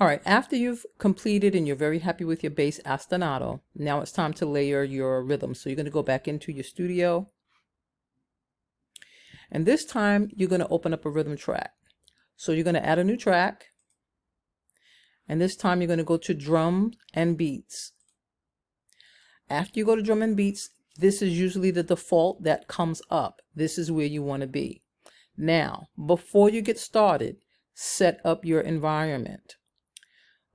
All right, after you've completed and you're very happy with your bass ostinato, now it's time to layer your rhythm. So you're going to go back into your studio. And this time you're going to open up a rhythm track. So you're going to add a new track. And this time you're going to go to drum and beats. After you go to drum and beats, this is usually the default that comes up. This is where you want to be. Now, before you get started, set up your environment.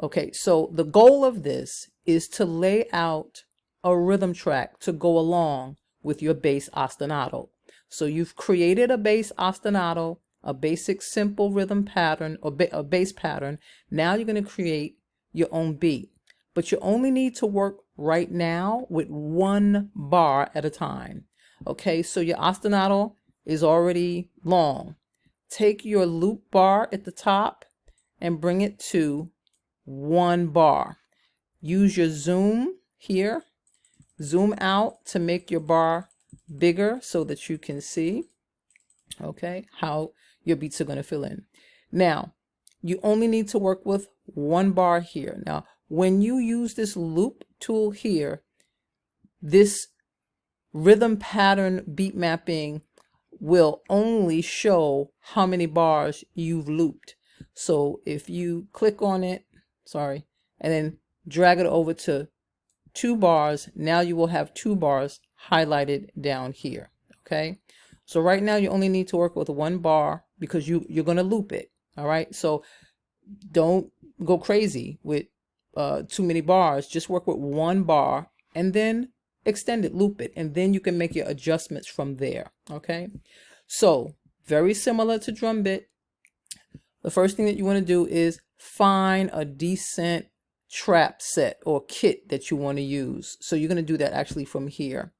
Okay, so the goal of this is to lay out a rhythm track to go along with your bass ostinato. So you've created a bass ostinato, a basic simple rhythm pattern or a bass pattern. Now you're going to create your own beat, but you only need to work right now with one bar at a time. Okay, so your ostinato is already long. Take your loop bar at the top and bring it to one bar. Use your zoom here, zoom out to make your bar bigger so that you can see, okay, how your beats are going to fill in. Now, you only need to work with one bar here. Now, when you use this loop tool here, this rhythm pattern beat mapping will only show how many bars you've looped. So if you click on it, and then drag it over to 2 bars, now you will have 2 bars highlighted down here. Okay, so right now you only need to work with one bar because you're going to loop it. All right, so don't go crazy with too many bars. Just work with one bar and then extend it, loop it, and then you can make your adjustments from there. Okay, so very similar to drum bit. The first thing that you want to do is find a decent trap set or kit that you want to use. So you're going to do that actually from here.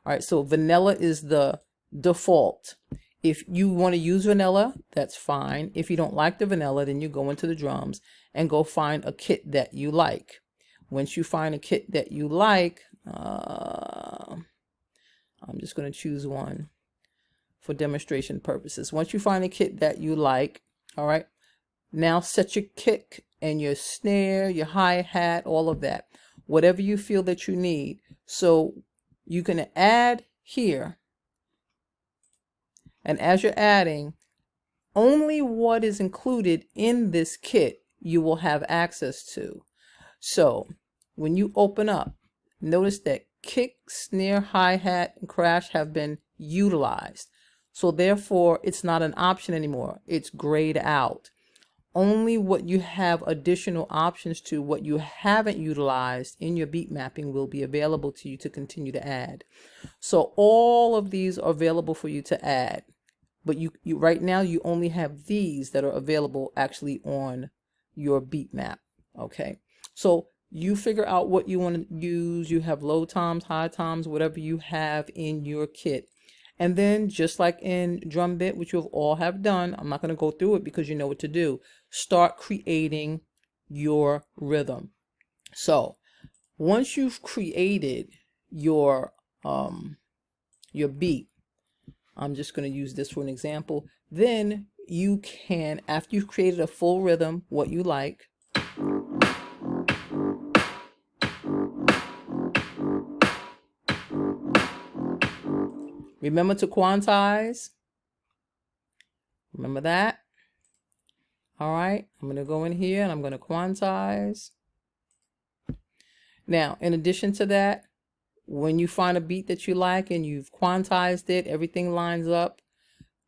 All right, so vanilla is the default. If you want to use vanilla, that's fine. If you don't like the vanilla, then you go into the drums and go find a kit that you like. Once you find a kit that you like, I'm just going to choose one for demonstration purposes. Once you find a kit that you like, all right, now set your kick and your snare, your hi-hat, all of that, whatever you feel that you need. So you can add here. And as you're adding, only what is included in this kit you will have access to. So when you open up, notice that kick, snare, hi-hat, and crash have been utilized. So therefore, it's not an option anymore. It's grayed out. Only what you have additional options to, what you haven't utilized in your beat mapping, will be available to you to continue to add. So all of these are available for you to add. But you right now, you only have these that are available actually on your beat map. Okay, so you figure out what you want to use. You have low toms, high toms, whatever you have in your kit. And then just like in drum bit, which you all have done, I'm not going to go through it because you know what to do. Start creating your rhythm. So once you've created your beat, I'm just going to use this for an example. Then you can, after you've created a full rhythm, what you like, remember to quantize. Remember that. All right, I'm going to go in here and I'm going to quantize. Now, in addition to that, when you find a beat that you like and you've quantized it, everything lines up,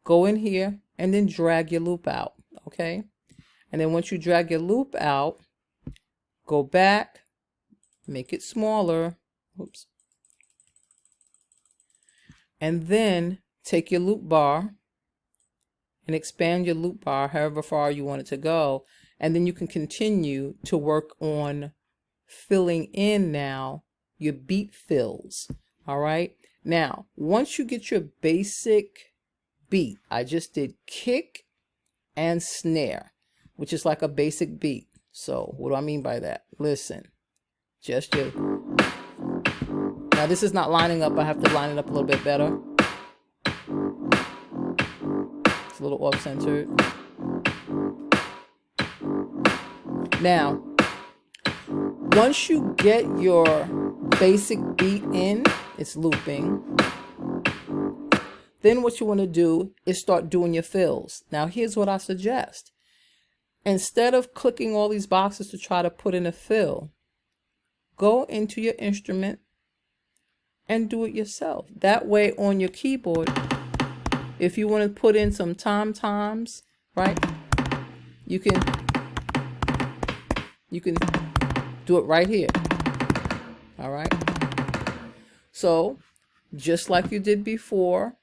go in here and then drag your loop out, okay? And then once you drag your loop out, go back, make it smaller, oops, and then take your loop bar and expand your loop bar however far you want it to go, and then you can continue to work on filling in now your beat fills. All right, now once you get your basic beat, I just did kick and snare, which is like a basic beat. So what do I mean by that? Listen, just your, now this is not lining up. I have to line it up a little bit better. It's a little off-centered. Now, once you get your basic beat in, it's looping. Then what you want to do is start doing your fills. Now, here's what I suggest. Instead of clicking all these boxes to try to put in a fill, go into your instrument and do it yourself. That way on your keyboard, if you want to put in some tom-toms, right, you can do it right here. All right. So just like you did before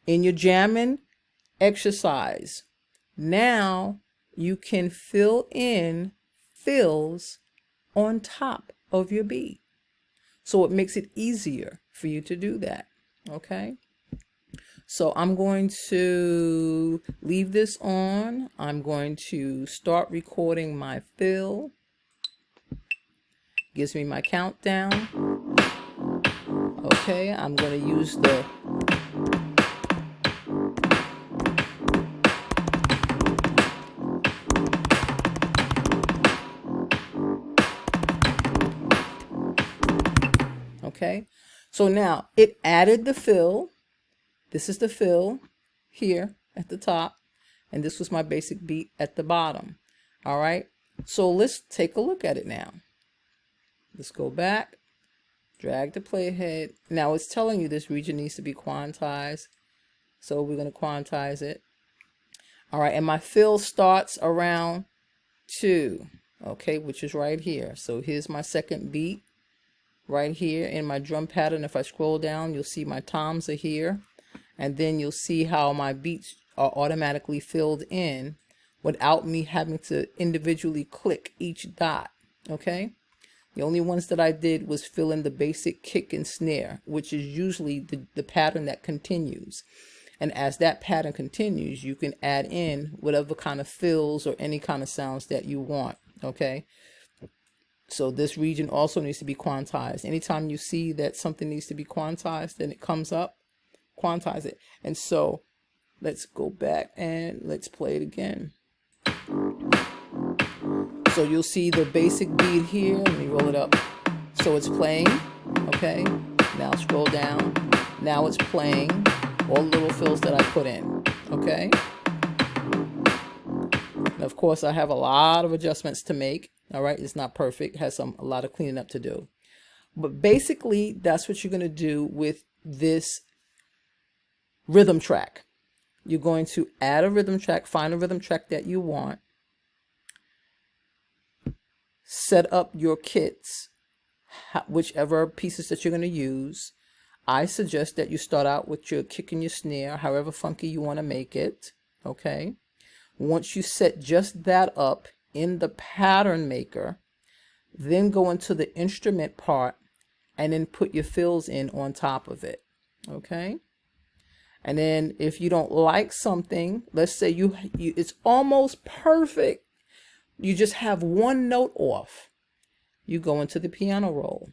in your jamming exercise, now you can fill in fills on top of your beat. So it makes it easier for you to do that. Okay. So I'm going to leave this on. I'm going to start recording my fill. Gives me my countdown. Okay, I'm going to use the okay. So now it added the fill. This is the fill here at the top, and this was my basic beat at the bottom. All right, so let's take a look at it now. Let's go back, drag the playhead. Now it's telling you this region needs to be quantized, so we're going to quantize it. All right, and my fill starts around 2, okay, which is right here. So here's my second beat right here in my drum pattern. If I scroll down, you'll see my toms are here. And then you'll see how my beats are automatically filled in without me having to individually click each dot, okay? The only ones that I did was fill in the basic kick and snare, which is usually the pattern that continues. And as that pattern continues, you can add in whatever kind of fills or any kind of sounds that you want, okay? So this region also needs to be quantized. Anytime you see that something needs to be quantized, then it comes up, quantize it. And so let's go back and let's play it again. So you'll see the basic beat here. Let me roll it up. So it's playing, okay? Now scroll down. Now it's playing all the little fills that I put in, okay? And of course, I have a lot of adjustments to make. All right, it's not perfect. It has a lot of cleaning up to do. But basically, that's what you're going to do with this rhythm track. You're going to add a rhythm track, find a rhythm track that you want, set up your kits, whichever pieces that you're going to use. I suggest that you start out with your kick and your snare, however funky you want to make it, okay? Once you set just that up in the pattern maker, then go into the instrument part and then put your fills in on top of it, okay? And then if you don't like something, let's say it's almost perfect, you just have one note off, you go into the piano roll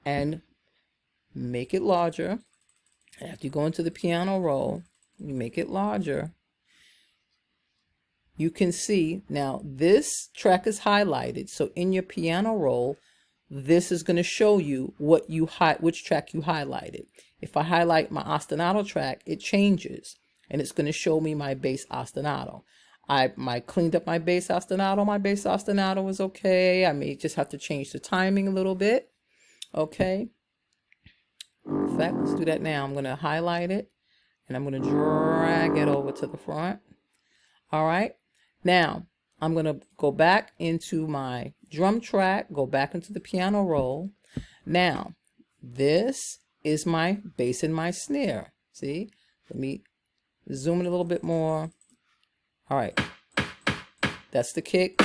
and make it larger. After you go into the piano roll, you make it larger. You can see now this track is highlighted. So in your piano roll, this is going to show you which track you highlighted. If I highlight my ostinato track, it changes and it's going to show me my bass ostinato. I cleaned up my bass ostinato. My bass ostinato is okay. I may just have to change the timing a little bit. Okay. In fact, let's do that now. I'm going to highlight it and I'm going to drag it over to the front. All right. Now I'm going to go back into my drum track, go back into the piano roll. Now this is my bass and my snare. See, let me zoom in a little bit more. All right. That's the kick.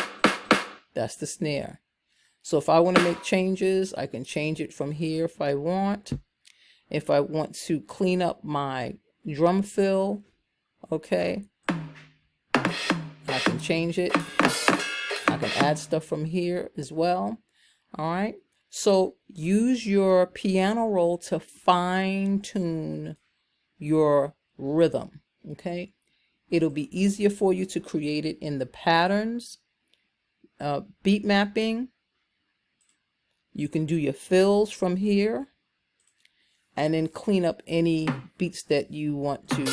That's the snare. So if I want to make changes, I can change it from here if I want. If I want to clean up my drum fill, okay, I can change it. I can add stuff from here as well. All right. So use your piano roll to fine tune your rhythm. Okay. It'll be easier for you to create it in the patterns, beat mapping. You can do your fills from here and then clean up any beats that you want to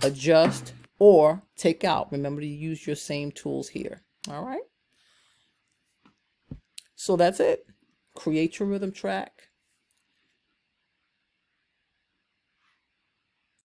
adjust or take out. Remember to use your same tools here. All right. So that's it. Create your rhythm track.